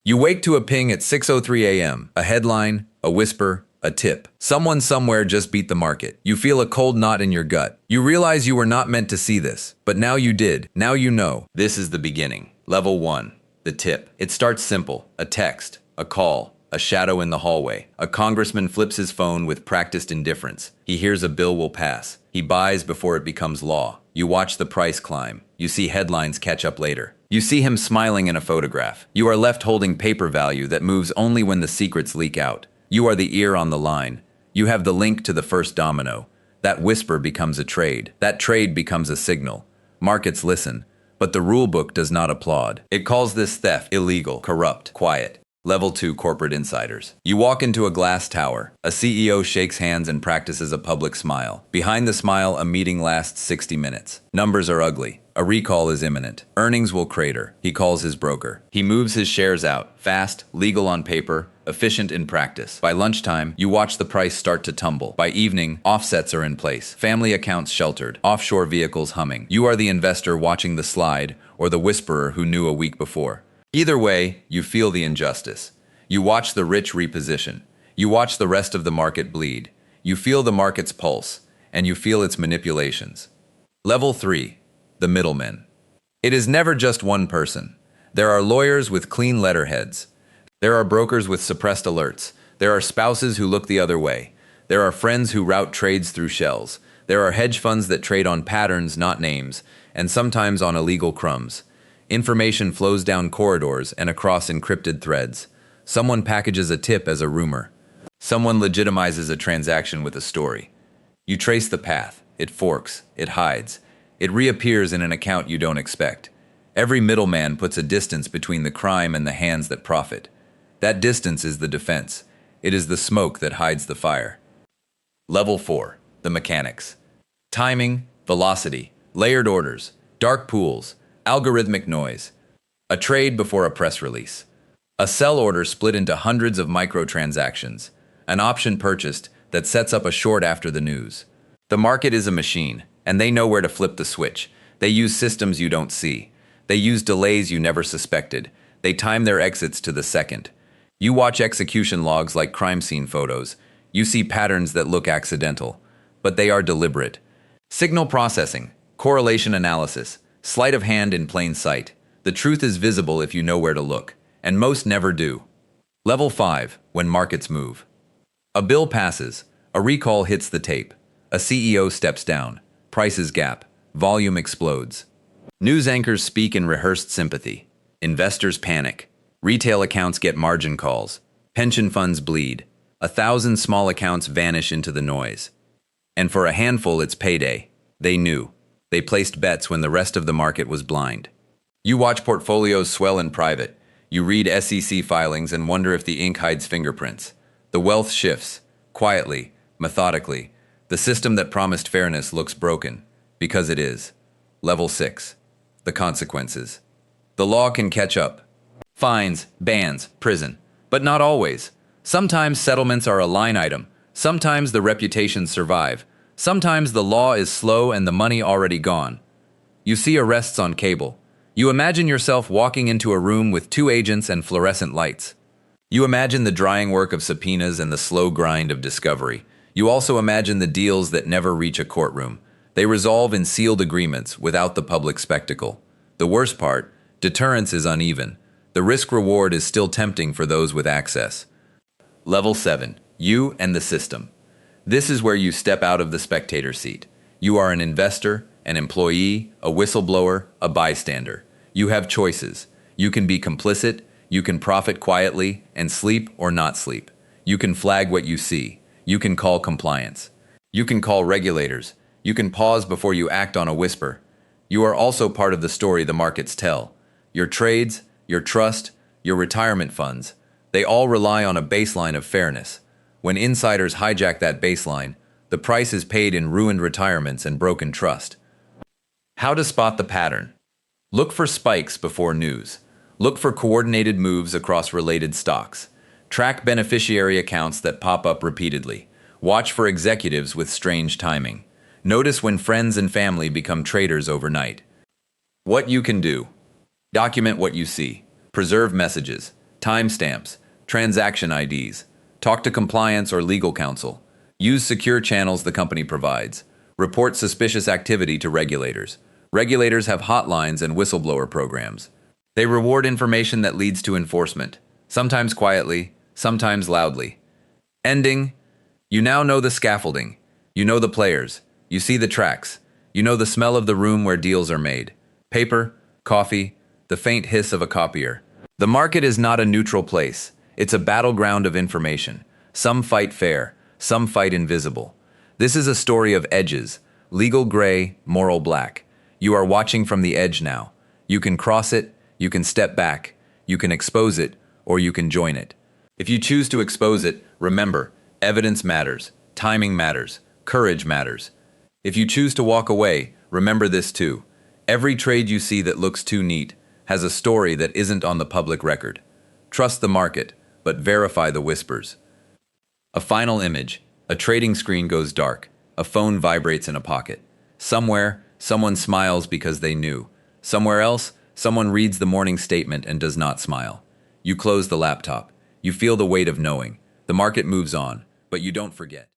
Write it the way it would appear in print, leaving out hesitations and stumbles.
You wake to a ping at 6:03 a.m., a headline, a whisper, a tip. Someone somewhere just beat the market. You feel a cold knot in your gut. You realize you were not meant to see this, but now you did. Now you know. This is the beginning. Level 1. The tip. It starts simple. A text, a call, a shadow in the hallway. A congressman flips his phone with practiced indifference. He hears a bill will pass. He buys before it becomes law. You watch the price climb. You see headlines catch up later. You see him smiling in a photograph. You are left holding paper value that moves only when the secrets leak out. You are the ear on the line. You have the link to the first domino. That whisper becomes a trade. That trade becomes a signal. Markets listen, but the rulebook does not applaud. It calls this theft, illegal, corrupt, quiet. Level 2 corporate insiders. You walk into a glass tower. A CEO shakes hands and practices a public smile. Behind the smile, a meeting lasts 60 minutes. Numbers are ugly. A recall is imminent. Earnings will crater. He calls his broker. He moves his shares out. Fast, legal on paper, efficient in practice. By lunchtime, you watch the price start to tumble. By evening, offsets are in place. Family accounts sheltered. Offshore vehicles humming. You are the investor watching the slide, or the whisperer who knew a week before. Either way, you feel the injustice. You watch the rich reposition. You watch the rest of the market bleed. You feel the market's pulse, and you feel its manipulations. Level 3. The middlemen. It is never just one person. There are lawyers with clean letterheads. There are brokers with suppressed alerts. There are spouses who look the other way. There are friends who route trades through shells. There are hedge funds that trade on patterns, not names, and sometimes on illegal crumbs. Information flows down corridors and across encrypted threads. Someone packages a tip as a rumor. Someone legitimizes a transaction with a story. You trace the path. It forks. It hides. It reappears in an account you don't expect. Every middleman puts a distance between the crime and the hands that profit. That distance is the defense. It is the smoke that hides the fire. Level 4. The mechanics. Timing, velocity, layered orders, dark pools, algorithmic noise. A trade before a press release. A sell order split into hundreds of microtransactions. An option purchased that sets up a short after the news. The market is a machine, and they know where to flip the switch. They use systems you don't see. They use delays you never suspected. They time their exits to the second. You watch execution logs like crime scene photos. You see patterns that look accidental, but they are deliberate. Signal processing, correlation analysis, sleight of hand in plain sight. The truth is visible if you know where to look, and most never do. Level 5. When markets move. A bill passes. A recall hits the tape. A CEO steps down. Prices gap. Volume explodes. News anchors speak in rehearsed sympathy. Investors panic. Retail accounts get margin calls. Pension funds bleed. 1,000 small accounts vanish into the noise. And for a handful, it's payday. They knew. They placed bets when the rest of the market was blind. You watch portfolios swell in private. You read SEC filings and wonder if the ink hides fingerprints. The wealth shifts. Quietly. Methodically. The system that promised fairness looks broken. Because it is. Level 6. The consequences. The law can catch up. Fines, bans, prison. But not always. Sometimes settlements are a line item. Sometimes the reputations survive. Sometimes the law is slow and the money already gone. You see arrests on cable. You imagine yourself walking into a room with 2 agents and fluorescent lights. You imagine the drying work of subpoenas and the slow grind of discovery. You also imagine the deals that never reach a courtroom. They resolve in sealed agreements without the public spectacle. The worst part, deterrence is uneven. The risk-reward is still tempting for those with access. Level 7. You and the system. This is where you step out of the spectator seat. You are an investor, an employee, a whistleblower, a bystander. You have choices. You can be complicit, you can profit quietly, and sleep or not sleep. You can flag what you see. You can call compliance. You can call regulators. You can pause before you act on a whisper. You are also part of the story the markets tell. Your trades, your trust, your retirement funds, they all rely on a baseline of fairness. When insiders hijack that baseline, the price is paid in ruined retirements and broken trust. How to spot the pattern. Look for spikes before news. Look for coordinated moves across related stocks. Track beneficiary accounts that pop up repeatedly. Watch for executives with strange timing. Notice when friends and family become traders overnight. What you can do. Document what you see. Preserve messages. Timestamps, transaction IDs. Talk to compliance or legal counsel. Use secure channels the company provides. Report suspicious activity to regulators. Regulators have hotlines and whistleblower programs. They reward information that leads to enforcement, sometimes quietly, sometimes loudly. Ending, you now know the scaffolding. You know the players. You see the tracks. You know the smell of the room where deals are made. Paper, coffee, the faint hiss of a copier. The market is not a neutral place. It's a battleground of information. Some fight fair, some fight invisible. This is a story of edges, legal gray, moral black. You are watching from the edge now. You can cross it, you can step back, you can expose it, or you can join it. If you choose to expose it, remember, evidence matters, timing matters, courage matters. If you choose to walk away, remember this too. Every trade you see that looks too neat has a story that isn't on the public record. Trust the market, but verify the whispers. A final image. A trading screen goes dark. A phone vibrates in a pocket. Somewhere, someone smiles because they knew. Somewhere else, someone reads the morning statement and does not smile. You close the laptop. You feel the weight of knowing. The market moves on, but you don't forget.